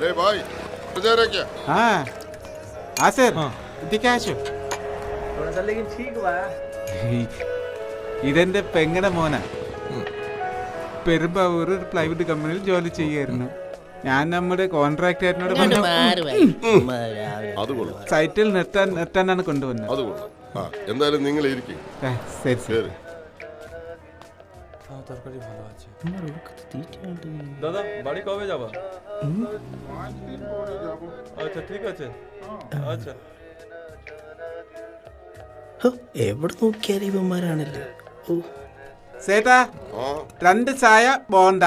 अरे भाई जा रहा क्या? हाँ सर എത്തിക്കാശോ ഇതെന്റെ പെങ്ങടെ മോന. പെരുമ്പാവൂർ ഒരു പ്ലൈവുഡ് കമ്പനിയിൽ ജോലി ചെയ്യായിരുന്നു. ഞാൻ നമ്മുടെ കോൺട്രാക്ടറിനോട് സൈറ്റിൽ നിർത്താനാണ് കൊണ്ടുവന്നത്. എന്തായാലും നിങ്ങൾ ഇരിക്കും. ശരി ശരി. দাদা বাড়ি কবে যাবা? আচ্ছা ঠিক আছে. আচ্ছা എവിടെ നോക്കിയാലും ഇവന്മാരാണല്ലേ. സേട്ടാ 2 ചായ ബോണ്ട.